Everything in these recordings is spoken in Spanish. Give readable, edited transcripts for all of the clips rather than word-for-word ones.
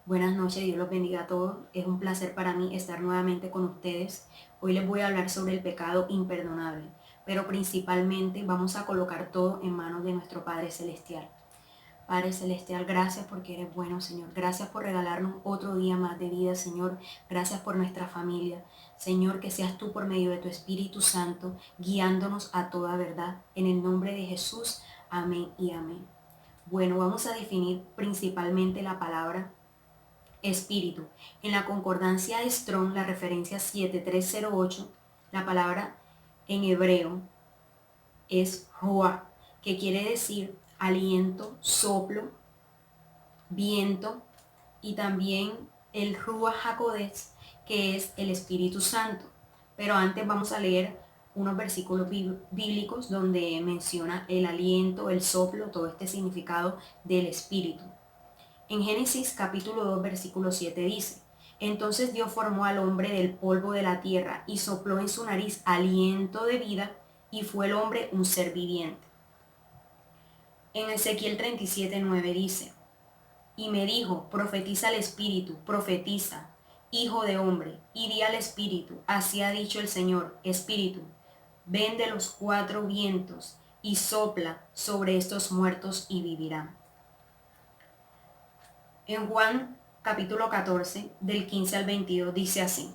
Buenas noches, Dios los bendiga a todos. Es un placer para mí estar nuevamente con ustedes. Hoy les voy a hablar sobre el pecado imperdonable, pero principalmente vamos a colocar todo en manos de nuestro Padre Celestial. Padre Celestial, gracias porque eres bueno, Señor. Gracias por regalarnos otro día más de vida, Señor. Gracias por nuestra familia. Señor, que seas tú por medio de tu Espíritu Santo, guiándonos a toda verdad. En el nombre de Jesús, amén y amén. Bueno, vamos a definir principalmente la palabra espíritu. En la concordancia de Strong, la referencia 7308, la palabra en hebreo es ruach, que quiere decir aliento, soplo, viento, y también el ruach hakodesh, que es el Espíritu Santo. Pero antes vamos a leer unos versículos bíblicos donde menciona el aliento, el soplo, todo este significado del Espíritu. En Génesis capítulo 2 versículo 7 dice: Entonces Dios formó al hombre del polvo de la tierra y sopló en su nariz aliento de vida, y fue el hombre un ser viviente. En Ezequiel 37:9 dice: Y me dijo, profetiza al Espíritu, profetiza, hijo de hombre, y di al Espíritu, así ha dicho el Señor, Espíritu, ven de los cuatro vientos y sopla sobre estos muertos y vivirán. En Juan capítulo 14, del 15 al 22, dice así: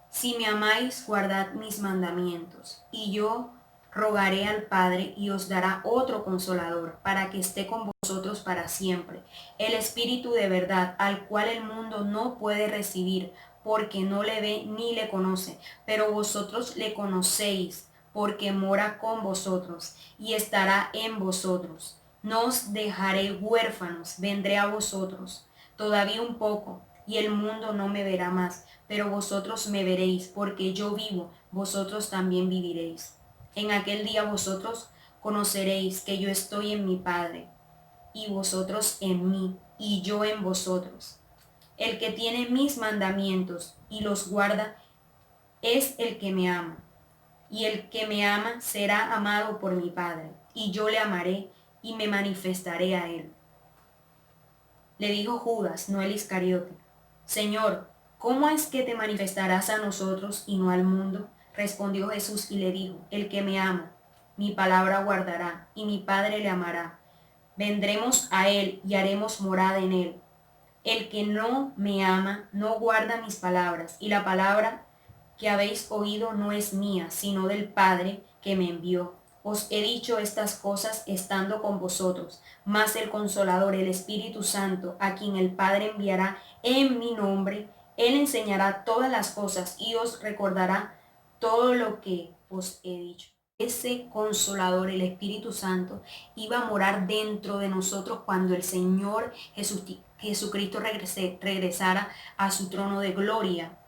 Si me amáis, guardad mis mandamientos, y yo rogaré al Padre y os dará otro consolador, para que esté con vosotros para siempre, el Espíritu de verdad, al cual el mundo no puede recibir, porque no le ve ni le conoce, pero vosotros le conocéis, porque mora con vosotros y estará en vosotros. No os dejaré huérfanos, vendré a vosotros. Todavía un poco, y el mundo no me verá más, pero vosotros me veréis, porque yo vivo, vosotros también viviréis. En aquel día vosotros conoceréis que yo estoy en mi Padre, y vosotros en mí, y yo en vosotros. El que tiene mis mandamientos y los guarda es el que me ama. Y el que me ama será amado por mi Padre, y yo le amaré y me manifestaré a él. Le dijo Judas, no el Iscariote: Señor, ¿cómo es que te manifestarás a nosotros y no al mundo? Respondió Jesús y le dijo: El que me ama, mi palabra guardará, y mi Padre le amará. Vendremos a él y haremos morada en él. El que no me ama no guarda mis palabras, y la palabra que habéis oído no es mía, sino del Padre que me envió. Os he dicho estas cosas estando con vosotros, mas el Consolador, el Espíritu Santo, a quien el Padre enviará en mi nombre, Él enseñará todas las cosas y os recordará todo lo que os he dicho. Ese Consolador, el Espíritu Santo, iba a morar dentro de nosotros cuando el Señor Jesucristo regresara a su trono de gloria.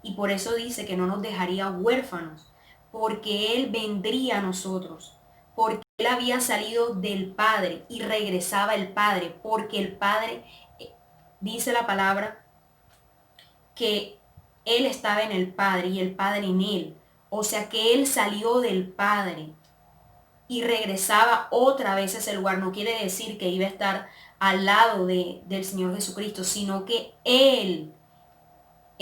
Y por eso dice que no nos dejaría huérfanos, porque Él vendría a nosotros, porque Él había salido del Padre y regresaba el Padre, porque el Padre, dice la palabra, que Él estaba en el Padre y el Padre en Él. O sea que Él salió del Padre y regresaba otra vez a ese lugar. No quiere decir que iba a estar al lado del Señor Jesucristo, sino que Él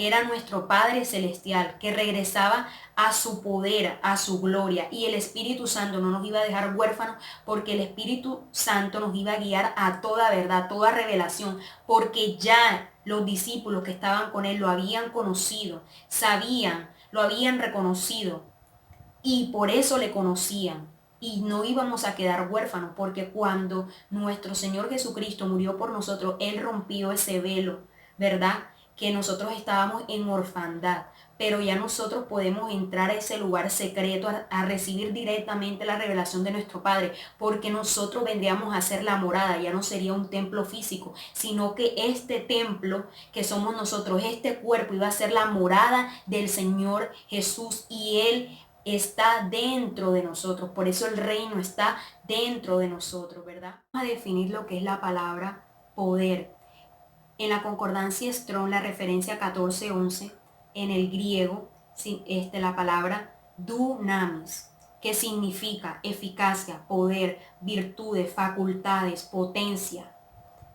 era nuestro Padre Celestial, que regresaba a su poder, a su gloria. Y el Espíritu Santo no nos iba a dejar huérfanos, porque el Espíritu Santo nos iba a guiar a toda verdad, toda revelación, porque ya los discípulos que estaban con él lo habían conocido, sabían, lo habían reconocido, y por eso le conocían. Y no íbamos a quedar huérfanos, porque cuando nuestro Señor Jesucristo murió por nosotros, Él rompió ese velo, ¿verdad? Que nosotros estábamos en orfandad, pero ya nosotros podemos entrar a ese lugar secreto a recibir directamente la revelación de nuestro Padre, porque nosotros vendríamos a ser la morada. Ya no sería un templo físico, sino que este templo que somos nosotros, este cuerpo, iba a ser la morada del Señor Jesús, y Él está dentro de nosotros. Por eso el reino está dentro de nosotros, ¿verdad? Vamos a definir lo que es la palabra poder. En la concordancia Strong, la referencia 14:11, en el griego, la palabra dunamis, que significa eficacia, poder, virtudes, facultades, potencia.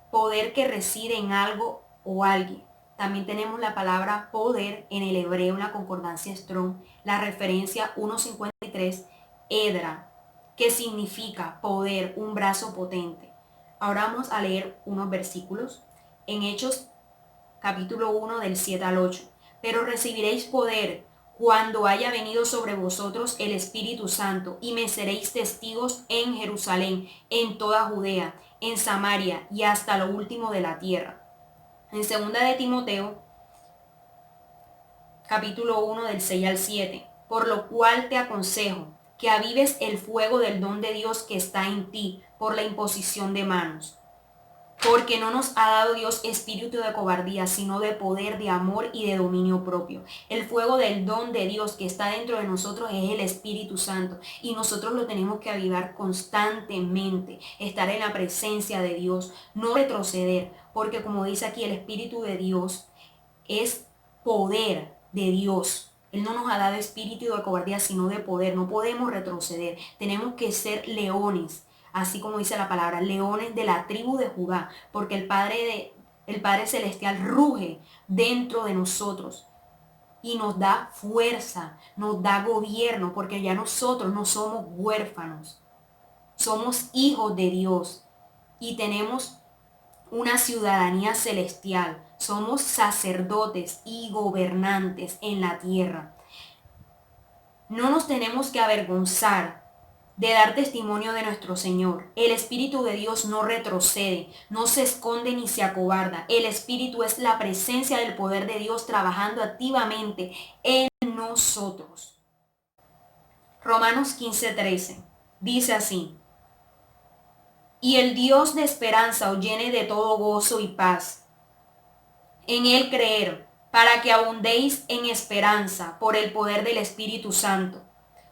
Poder que reside en algo o alguien. También tenemos la palabra poder en el hebreo, en la concordancia Strong, la referencia 1.53, edra, que significa poder, un brazo potente. Ahora vamos a leer unos versículos en Hechos capítulo 1 del 7 al 8. Pero recibiréis poder cuando haya venido sobre vosotros el Espíritu Santo, y me seréis testigos en Jerusalén, en toda Judea, en Samaria y hasta lo último de la tierra. En segunda de Timoteo, capítulo 1 del 6 al 7. Por lo cual te aconsejo que avives el fuego del don de Dios que está en ti por la imposición de manos. Porque no nos ha dado Dios espíritu de cobardía, sino de poder, de amor y de dominio propio. El fuego del don de Dios que está dentro de nosotros es el Espíritu Santo. Y nosotros lo tenemos que avivar constantemente. Estar en la presencia de Dios. No retroceder. Porque como dice aquí, el Espíritu de Dios es poder de Dios. Él no nos ha dado espíritu de cobardía, sino de poder. No podemos retroceder. Tenemos que ser leones. Así como dice la palabra, leones de la tribu de Judá, porque el Padre Celestial ruge dentro de nosotros y nos da fuerza, nos da gobierno, porque ya nosotros no somos huérfanos, somos hijos de Dios y tenemos una ciudadanía celestial, somos sacerdotes y gobernantes en la tierra. No nos tenemos que avergonzar de dar testimonio de nuestro Señor. El Espíritu de Dios no retrocede, no se esconde ni se acobarda. El Espíritu es la presencia del poder de Dios trabajando activamente en nosotros. Romanos 15:13 dice así: y el Dios de esperanza os llene de todo gozo y paz en Él creer, para que abundéis en esperanza por el poder del Espíritu Santo,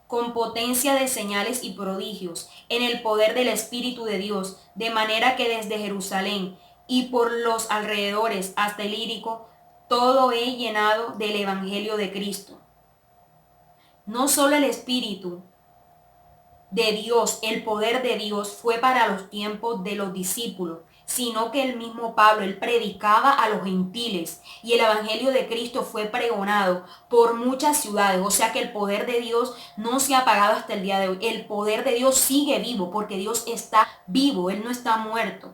con potencia de señales y prodigios, en el poder del Espíritu de Dios, de manera que desde Jerusalén y por los alrededores hasta el Ilírico, todo he llenado del Evangelio de Cristo. No solo el Espíritu de Dios, el poder de Dios fue para los tiempos de los discípulos, sino que el mismo Pablo, él predicaba a los gentiles y el evangelio de Cristo fue pregonado por muchas ciudades. O sea que el poder de Dios no se ha apagado hasta el día de hoy. El poder de Dios sigue vivo porque Dios está vivo, Él no está muerto.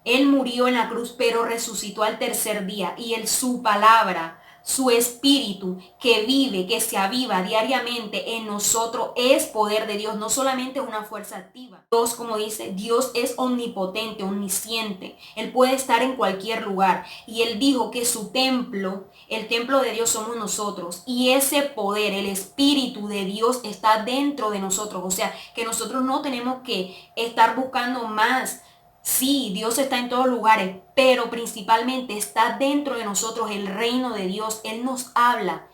Él murió en la cruz, pero resucitó al tercer día y su palabra, su espíritu que vive, que se aviva diariamente en nosotros es poder de Dios, no solamente es una fuerza activa. Dios, como dice, Dios es omnipotente, omnisciente. Él puede estar en cualquier lugar y Él dijo que su templo, el templo de Dios somos nosotros y ese poder, el espíritu de Dios está dentro de nosotros. O sea, que nosotros no tenemos que estar buscando más. Sí, Dios está en todos lugares, pero principalmente está dentro de nosotros el reino de Dios. Él nos habla,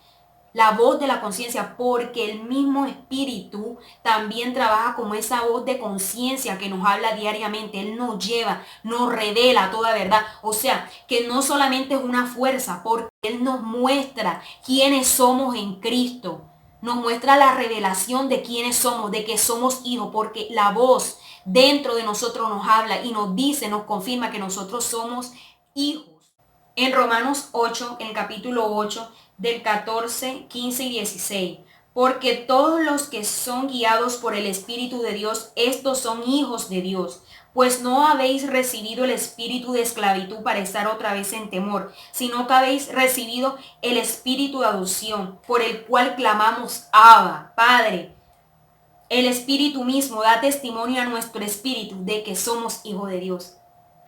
la voz de la conciencia, porque el mismo Espíritu también trabaja como esa voz de conciencia que nos habla diariamente. Él nos lleva, nos revela toda verdad. O sea, que no solamente es una fuerza, porque Él nos muestra quiénes somos en Cristo. Nos muestra la revelación de quiénes somos, de que somos hijos, porque la voz dentro de nosotros nos habla y nos dice, nos confirma que nosotros somos hijos. En Romanos 8, en capítulo 8, del 14, 15 y 16. Porque todos los que son guiados por el Espíritu de Dios, estos son hijos de Dios. Pues no habéis recibido el espíritu de esclavitud para estar otra vez en temor, sino que habéis recibido el espíritu de adopción, por el cual clamamos, Abba, Padre. El Espíritu mismo da testimonio a nuestro espíritu de que somos hijos de Dios.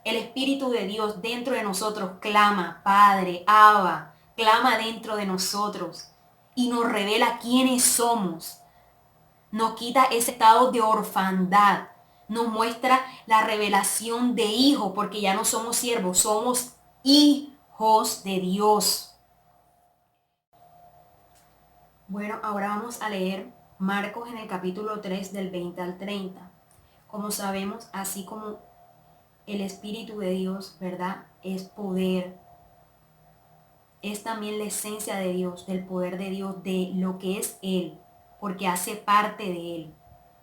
El Espíritu de Dios dentro de nosotros clama, Padre, Abba, clama dentro de nosotros y nos revela quiénes somos. Nos quita ese estado de orfandad. Nos muestra la revelación de hijo, porque ya no somos siervos, somos hijos de Dios. Bueno, ahora vamos a leer Marcos en el capítulo 3 del 20 al 30. Como sabemos, así como el Espíritu de Dios, ¿verdad? Es poder. Es también la esencia de Dios, del poder de Dios, de lo que es Él, porque hace parte de Él.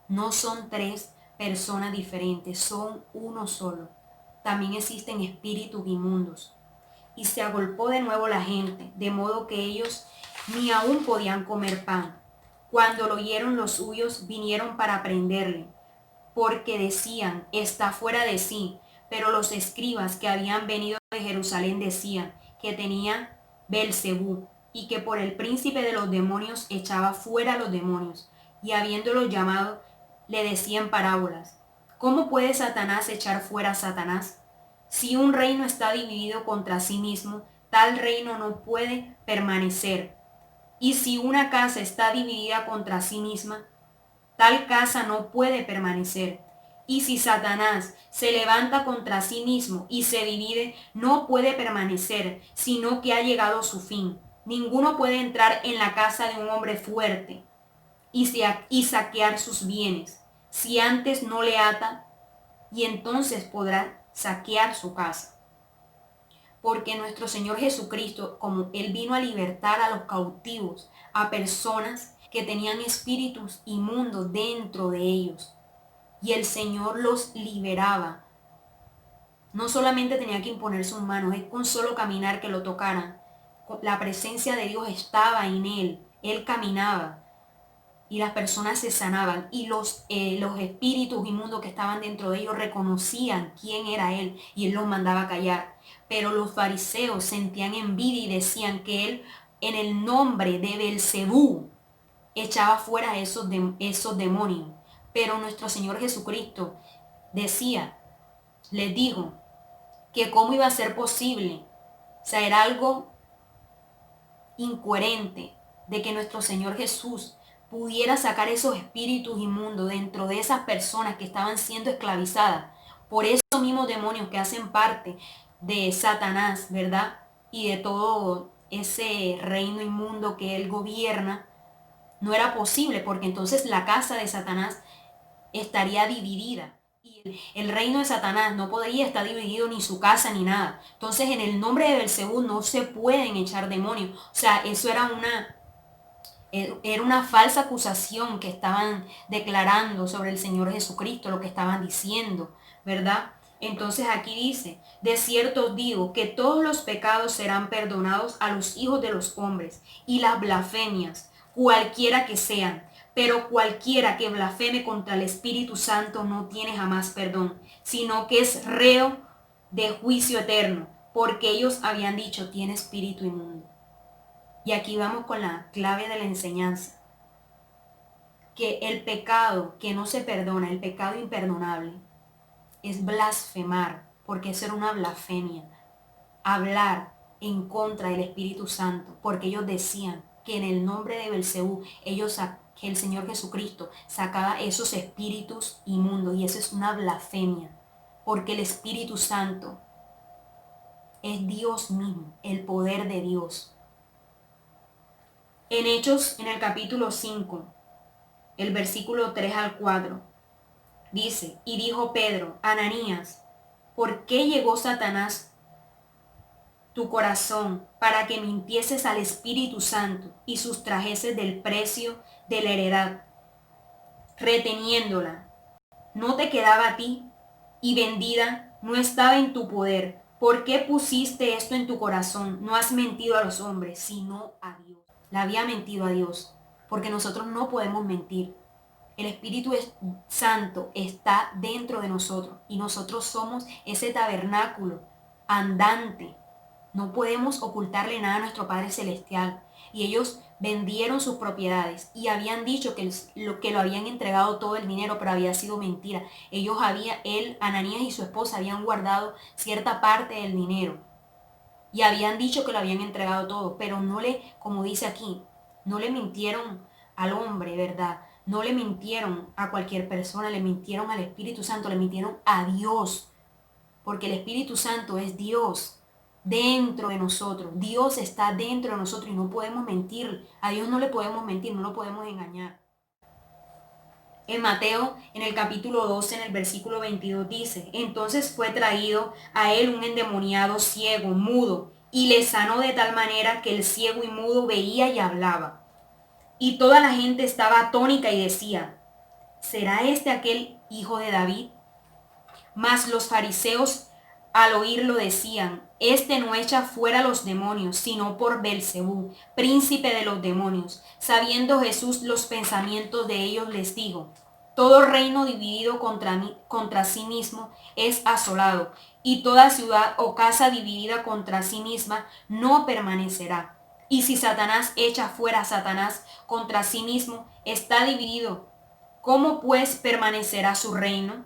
No son tres personas diferentes, son uno solo. También existen espíritus inmundos. y se agolpó de nuevo la gente, de modo que ellos ni aún podían comer pan. Cuando lo oyeron los suyos, vinieron para prenderle, porque decían, está fuera de sí. Pero los escribas que habían venido de Jerusalén decían que tenía Belcebú, y que por el príncipe de los demonios echaba fuera a los demonios. Y habiéndolo llamado, le decían parábolas. ¿Cómo puede Satanás echar fuera a Satanás? Si un reino está dividido contra sí mismo, tal reino no puede permanecer. Y si una casa está dividida contra sí misma, tal casa no puede permanecer. Y si Satanás se levanta contra sí mismo y se divide, no puede permanecer, sino que ha llegado a su fin. Ninguno puede entrar en la casa de un hombre fuerte y saquear sus bienes, si antes no le ata, y entonces podrá saquear su casa. Porque nuestro Señor Jesucristo, como Él vino a libertar a los cautivos, a personas que tenían espíritus inmundos dentro de ellos, y el Señor los liberaba. No solamente tenía que imponer sus manos, es con solo caminar que lo tocaran. La presencia de Dios estaba en Él caminaba y las personas se sanaban y los espíritus inmundos que estaban dentro de ellos reconocían quién era Él y Él los mandaba a callar. Pero los fariseos sentían envidia y decían que Él en el nombre de Belcebú echaba fuera esos demonios. Pero nuestro Señor Jesucristo decía, les dijo, que cómo iba a ser posible. O sea, era algo incoherente de que nuestro Señor Jesús pudiera sacar esos espíritus inmundos dentro de esas personas que estaban siendo esclavizadas por esos mismos demonios que hacen parte de Satanás, ¿verdad? Y de todo ese reino inmundo que él gobierna. No era posible porque entonces la casa de Satanás estaría dividida. Y el reino de Satanás no podría estar dividido ni su casa ni nada. Entonces en el nombre de Belcebú no se pueden echar demonios. O sea, eso era una falsa acusación que estaban declarando sobre el Señor Jesucristo, lo que estaban diciendo, ¿verdad? Entonces aquí dice, de cierto os digo que todos los pecados serán perdonados a los hijos de los hombres y las blasfemias, cualquiera que sean. Pero cualquiera que blasfeme contra el Espíritu Santo no tiene jamás perdón, sino que es reo de juicio eterno, porque ellos habían dicho, tiene espíritu inmundo. Y aquí vamos con la clave de la enseñanza, que el pecado que no se perdona, el pecado imperdonable, es blasfemar, porque eso era una blasfemia, hablar en contra del Espíritu Santo, porque ellos decían que en el nombre de Belcebú, que el Señor Jesucristo sacaba esos espíritus inmundos, y eso es una blasfemia, porque el Espíritu Santo es Dios mismo, el poder de Dios. En Hechos, en el capítulo 5, el versículo 3 al 4, dice, y dijo Pedro, Ananías, ¿por qué llegó Satanás tu corazón para que mintieses al Espíritu Santo y sustrajeses del precio de la heredad, reteniéndola? ¿No te quedaba a ti? Y vendida no estaba en tu poder. ¿Por qué pusiste esto en tu corazón? No has mentido a los hombres, sino a Dios. Le había mentido a Dios, porque nosotros no podemos mentir. El Espíritu Santo está dentro de nosotros y nosotros somos ese tabernáculo andante. No podemos ocultarle nada a nuestro Padre Celestial. Y ellos vendieron sus propiedades y habían dicho que lo habían entregado todo el dinero, pero había sido mentira. Ananías y su esposa habían guardado cierta parte del dinero y habían dicho que lo habían entregado todo, pero como dice aquí, no le mintieron al hombre, ¿verdad? No le mintieron a cualquier persona, le mintieron al Espíritu Santo, le mintieron a Dios, porque el Espíritu Santo es Dios dentro de nosotros. Dios está dentro de nosotros y no podemos mentir. A Dios no le podemos mentir, no lo podemos engañar. En Mateo, en el capítulo 12, en el versículo 22 dice, entonces fue traído a él un endemoniado ciego, mudo, y le sanó de tal manera que el ciego y mudo veía y hablaba. Y toda la gente estaba atónita y decía, ¿será este aquel hijo de David? Mas los fariseos al oírlo decían, Este no echa fuera los demonios, sino por Belcebú, príncipe de los demonios. Sabiendo Jesús los pensamientos de ellos, les digo: todo reino dividido contra sí mismo es asolado, y toda ciudad o casa dividida contra sí misma no permanecerá. Y si Satanás echa fuera a Satanás contra sí mismo, está dividido. ¿Cómo pues permanecerá su reino?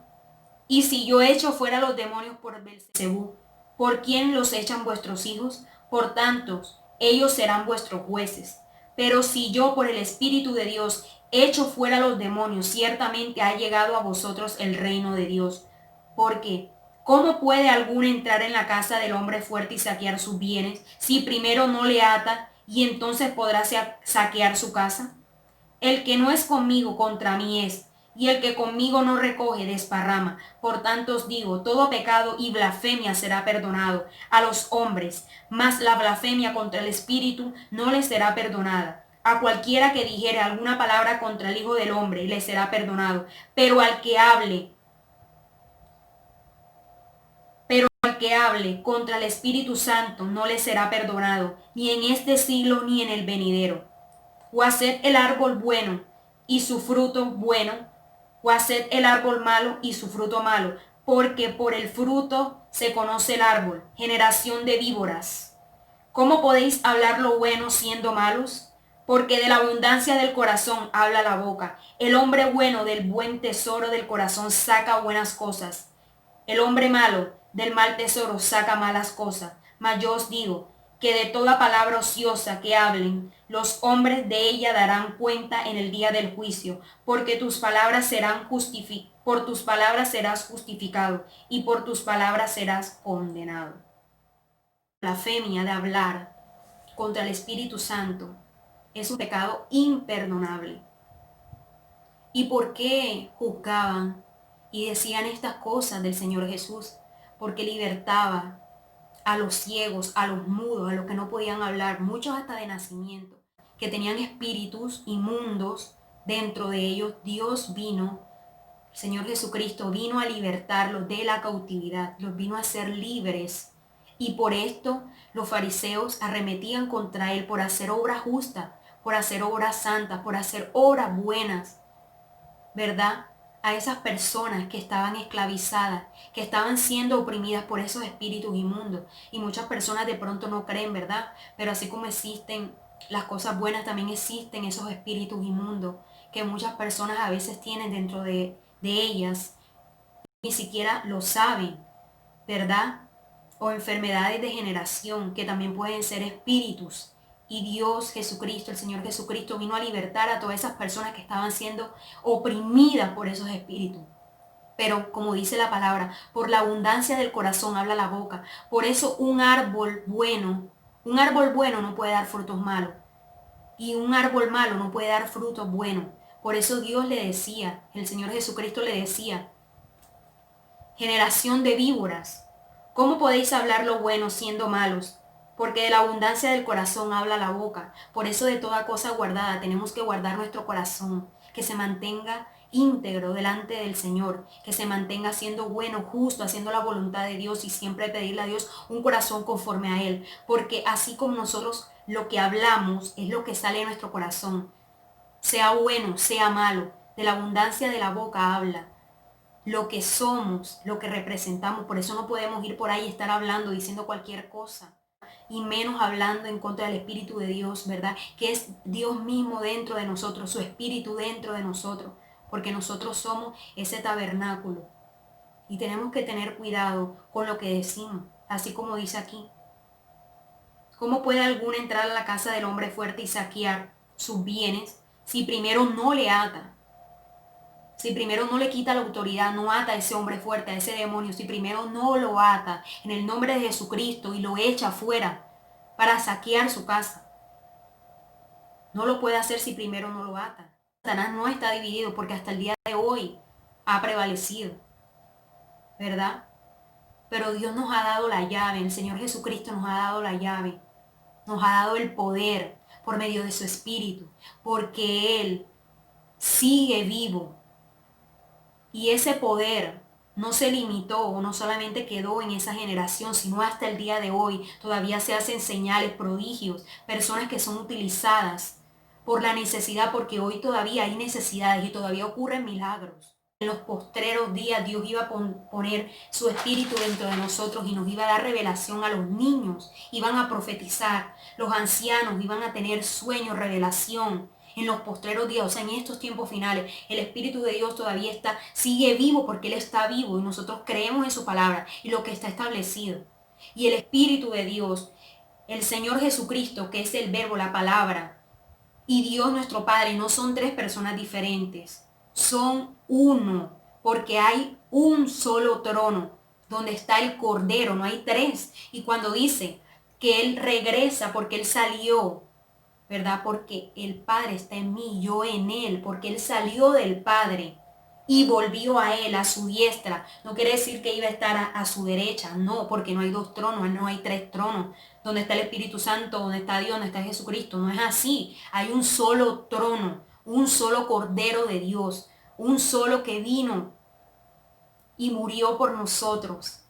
Y si yo echo fuera los demonios por Belcebú, ¿por quién los echan vuestros hijos? Por tanto, ellos serán vuestros jueces. Pero si yo por el Espíritu de Dios echo fuera los demonios, ciertamente ha llegado a vosotros el reino de Dios. Porque, ¿cómo puede alguno entrar en la casa del hombre fuerte y saquear sus bienes, si primero no le ata y entonces podrá saquear su casa? El que no es conmigo contra mí es, y el que conmigo no recoge desparrama. Por tanto os digo, todo pecado y blasfemia será perdonado a los hombres, mas la blasfemia contra el Espíritu no les será perdonada. A cualquiera que dijere alguna palabra contra el Hijo del Hombre le será perdonado, pero al que hable contra el Espíritu Santo no le será perdonado, ni en este siglo ni en el venidero. O haced el árbol bueno y su fruto bueno, o haced el árbol malo y su fruto malo, porque por el fruto se conoce el árbol. Generación de víboras, ¿cómo podéis hablar lo bueno siendo malos? Porque de la abundancia del corazón habla la boca. El hombre bueno del buen tesoro del corazón saca buenas cosas. El hombre malo del mal tesoro saca malas cosas. Mas yo os digo que de toda palabra ociosa que hablen, los hombres de ella darán cuenta en el día del juicio, porque por tus palabras serás justificado y por tus palabras serás condenado. La blasfemia de hablar contra el Espíritu Santo es un pecado imperdonable. ¿Y por qué juzgaban y decían estas cosas del Señor Jesús? Porque libertaba a los ciegos, a los mudos, a los que no podían hablar, muchos hasta de nacimiento, que tenían espíritus inmundos dentro de ellos. Dios vino, el Señor Jesucristo vino a libertarlos de la cautividad, los vino a hacer libres. Y por esto los fariseos arremetían contra él por hacer obras justas, por hacer obras santas, por hacer obras buenas, ¿verdad? A esas personas que estaban esclavizadas, que estaban siendo oprimidas por esos espíritus inmundos. Y muchas personas de pronto no creen, ¿verdad? Pero así como existen las cosas buenas, también existen esos espíritus inmundos que muchas personas a veces tienen dentro de ellas. Ni siquiera lo saben, ¿verdad? O enfermedades de generación que también pueden ser espíritus. Y Dios Jesucristo, el Señor Jesucristo, vino a libertar a todas esas personas que estaban siendo oprimidas por esos espíritus. Pero como dice la palabra, por la abundancia del corazón habla la boca. Por eso un árbol bueno no puede dar frutos malos. Y un árbol malo no puede dar frutos buenos. Por eso Dios le decía, el Señor Jesucristo le decía: generación de víboras, ¿cómo podéis hablar lo bueno siendo malos? Porque de la abundancia del corazón habla la boca. Por eso de toda cosa guardada tenemos que guardar nuestro corazón, que se mantenga íntegro delante del Señor, que se mantenga siendo bueno, justo, haciendo la voluntad de Dios y siempre pedirle a Dios un corazón conforme a Él. Porque así como nosotros lo que hablamos es lo que sale de nuestro corazón, sea bueno, sea malo, de la abundancia de la boca habla. Lo que somos, lo que representamos. Por eso no podemos ir por ahí y estar hablando, diciendo cualquier cosa. Y menos hablando en contra del Espíritu de Dios, ¿verdad? Que es Dios mismo dentro de nosotros, su Espíritu dentro de nosotros. Porque nosotros somos ese tabernáculo. Y tenemos que tener cuidado con lo que decimos. Así como dice aquí. ¿Cómo puede alguno entrar a la casa del hombre fuerte y saquear sus bienes si primero no le ata? Si primero no le quita la autoridad, no ata a ese hombre fuerte, a ese demonio, si primero no lo ata en el nombre de Jesucristo y lo echa fuera para saquear su casa, no lo puede hacer si primero no lo ata. Satanás no está dividido porque hasta el día de hoy ha prevalecido, ¿verdad? Pero Dios nos ha dado la llave, el Señor Jesucristo nos ha dado la llave, nos ha dado el poder por medio de su Espíritu, porque Él sigue vivo. Y ese poder no se limitó o no solamente quedó en esa generación, sino hasta el día de hoy. Todavía se hacen señales, prodigios, personas que son utilizadas por la necesidad, porque hoy todavía hay necesidades y todavía ocurren milagros. En los postreros días Dios iba a poner su espíritu dentro de nosotros y nos iba a dar revelación a los niños, iban a profetizar, los ancianos iban a tener sueños, revelación. En los postreros días, o sea, en estos tiempos finales, el Espíritu de Dios todavía sigue vivo porque Él está vivo y nosotros creemos en su palabra y lo que está establecido. Y el Espíritu de Dios, el Señor Jesucristo, que es el verbo, la palabra, y Dios nuestro Padre no son tres personas diferentes, son uno, porque hay un solo trono donde está el Cordero, no hay tres. Y cuando dice que Él regresa porque Él salió, ¿verdad? Porque el Padre está en mí, yo en Él, porque Él salió del Padre y volvió a Él, a su diestra. No quiere decir que iba a estar a su derecha, no, porque no hay dos tronos, no hay tres tronos. Donde está el Espíritu Santo, donde está Dios, donde está Jesucristo. No es así. Hay un solo trono, un solo Cordero de Dios, un solo que vino y murió por nosotros.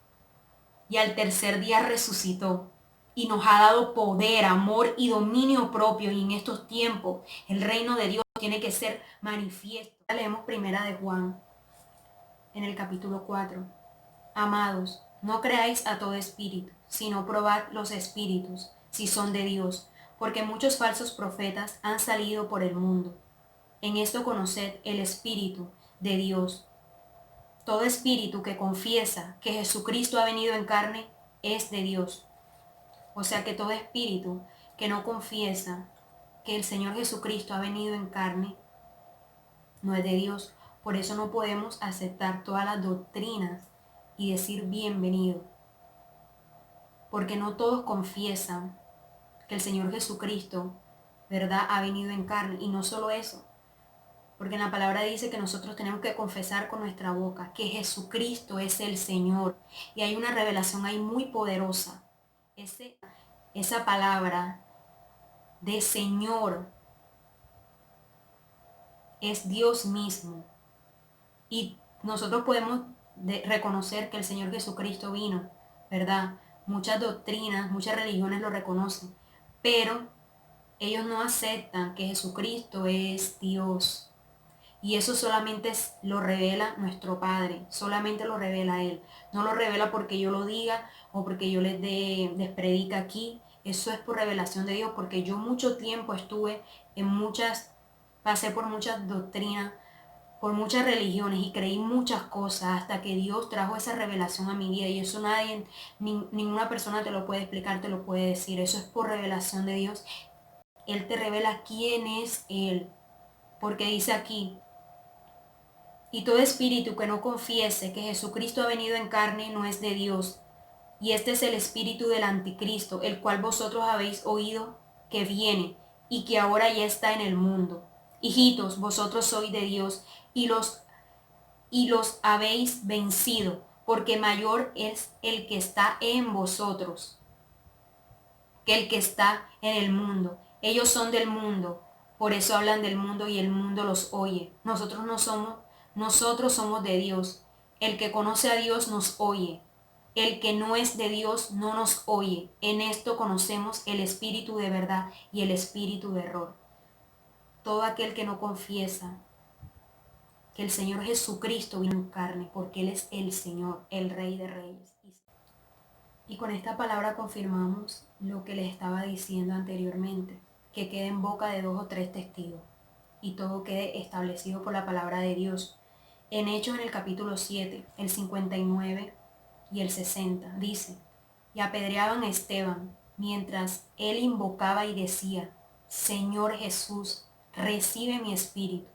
Y al tercer día resucitó y nos ha dado poder, amor y dominio propio. Y en estos tiempos el reino de Dios tiene que ser manifiesto. Leemos primera de Juan en el capítulo 4. Amados, no creáis a todo espíritu, sino probad los espíritus, si son de Dios, porque muchos falsos profetas han salido por el mundo. En esto conoced el espíritu de Dios. Todo espíritu que confiesa que Jesucristo ha venido en carne es de Dios. O sea que todo espíritu que no confiesa que el Señor Jesucristo ha venido en carne no es de Dios. Por eso no podemos aceptar todas las doctrinas y decir bienvenido. Porque no todos confiesan que el Señor Jesucristo, ¿verdad?, ha venido en carne. Y no solo eso, porque en la palabra dice que nosotros tenemos que confesar con nuestra boca que Jesucristo es el Señor. Y hay una revelación ahí muy poderosa. Esa palabra de Señor es Dios mismo. Y nosotros podemos reconocer que el Señor Jesucristo vino, ¿verdad? Muchas doctrinas, muchas religiones lo reconocen, pero ellos no aceptan que Jesucristo es Dios. Y eso solamente lo revela nuestro Padre, solamente lo revela Él. No lo revela porque yo lo diga o porque yo les predica aquí. Eso es por revelación de Dios, porque yo mucho tiempo pasé por muchas doctrinas, por muchas religiones y creí muchas cosas hasta que Dios trajo esa revelación a mi vida. Y eso ninguna persona te lo puede explicar, te lo puede decir. Eso es por revelación de Dios. Él te revela quién es Él. Porque dice aquí, y todo espíritu que no confiese que Jesucristo ha venido en carne no es de Dios. Y este es el espíritu del anticristo, el cual vosotros habéis oído que viene y que ahora ya está en el mundo. Hijitos, vosotros sois de Dios y los habéis vencido, porque mayor es el que está en vosotros que el que está en el mundo. Ellos son del mundo, por eso hablan del mundo y el mundo los oye. Nosotros somos de Dios. El que conoce a Dios nos oye. El que no es de Dios no nos oye. En esto conocemos el espíritu de verdad y el espíritu de error. Todo aquel que no confiesa que el Señor Jesucristo vino en carne, porque Él es el Señor, el Rey de Reyes. Y con esta palabra confirmamos lo que les estaba diciendo anteriormente, que quede en boca de 2 o 3 testigos y todo quede establecido por la palabra de Dios. En Hechos, en el capítulo 7, el 59 y el 60, dice, y apedreaban a Esteban mientras él invocaba y decía, Señor Jesús, recibe mi espíritu.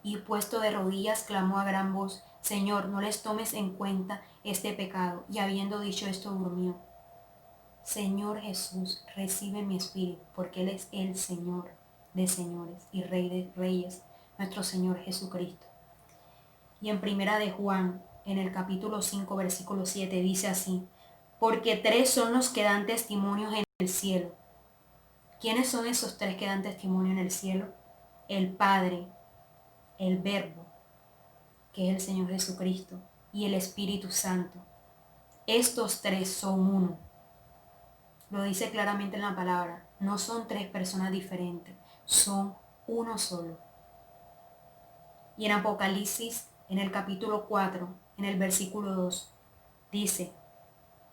Y puesto de rodillas clamó a gran voz, Señor, no les tomes en cuenta este pecado. Y habiendo dicho esto, durmió. Señor Jesús, recibe mi espíritu, porque Él es el Señor de señores y Rey de reyes, nuestro Señor Jesucristo. Y en primera de Juan, en el capítulo 5, versículo 7, dice así, porque 3 son los que dan testimonios en el cielo. ¿Quiénes son esos 3 que dan testimonio en el cielo? El Padre, el Verbo, que es el Señor Jesucristo, y el Espíritu Santo. Estos tres son uno. Lo dice claramente en la palabra. No son tres personas diferentes, son uno solo. Y en Apocalipsis, en el capítulo 4, en el versículo 2, dice: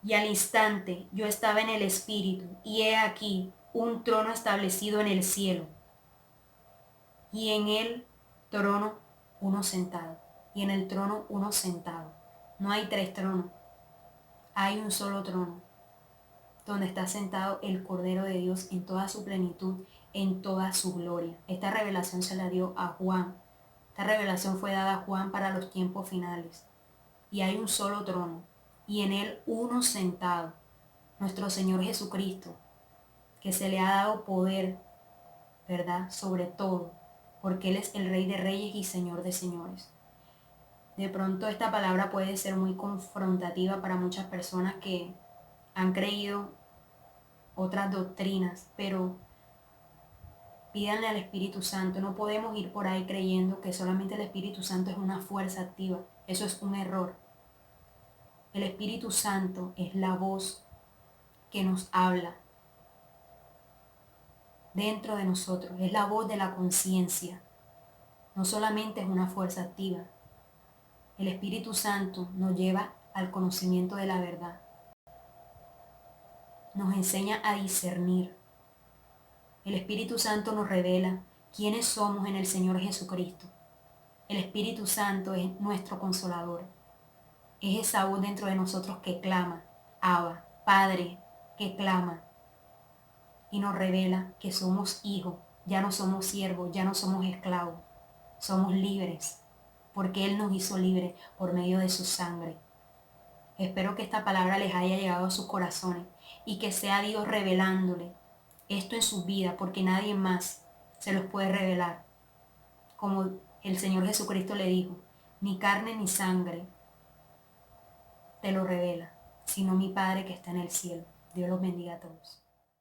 y al instante yo estaba en el Espíritu, y he aquí un trono establecido en el cielo, y en el trono uno sentado, y en el trono uno sentado. No hay tres tronos, hay un solo trono, donde está sentado el Cordero de Dios en toda su plenitud, en toda su gloria. Esta revelación se la dio a Juan. Esta revelación fue dada a Juan para los tiempos finales. Y hay un solo trono, y en él uno sentado, nuestro Señor Jesucristo, que se le ha dado poder, ¿verdad?, sobre todo, porque Él es el Rey de Reyes y Señor de Señores. De pronto esta palabra puede ser muy confrontativa para muchas personas que han creído otras doctrinas, pero pídanle al Espíritu Santo. No podemos ir por ahí creyendo que solamente el Espíritu Santo es una fuerza activa. Eso es un error. El Espíritu Santo es la voz que nos habla dentro de nosotros, es la voz de la conciencia. No solamente es una fuerza activa. El Espíritu Santo nos lleva al conocimiento de la verdad. Nos enseña a discernir. El Espíritu Santo nos revela quiénes somos en el Señor Jesucristo. El Espíritu Santo es nuestro consolador. Es esa voz dentro de nosotros que clama, Abba, Padre, que clama y nos revela que somos hijos, ya no somos siervos, ya no somos esclavos, somos libres, porque Él nos hizo libres por medio de su sangre. Espero que esta palabra les haya llegado a sus corazones y que sea Dios revelándole esto en sus vidas, porque nadie más se los puede revelar. Como el Señor Jesucristo le dijo, ni carne ni sangre te lo revela, sino mi Padre que está en el cielo. Dios los bendiga a todos.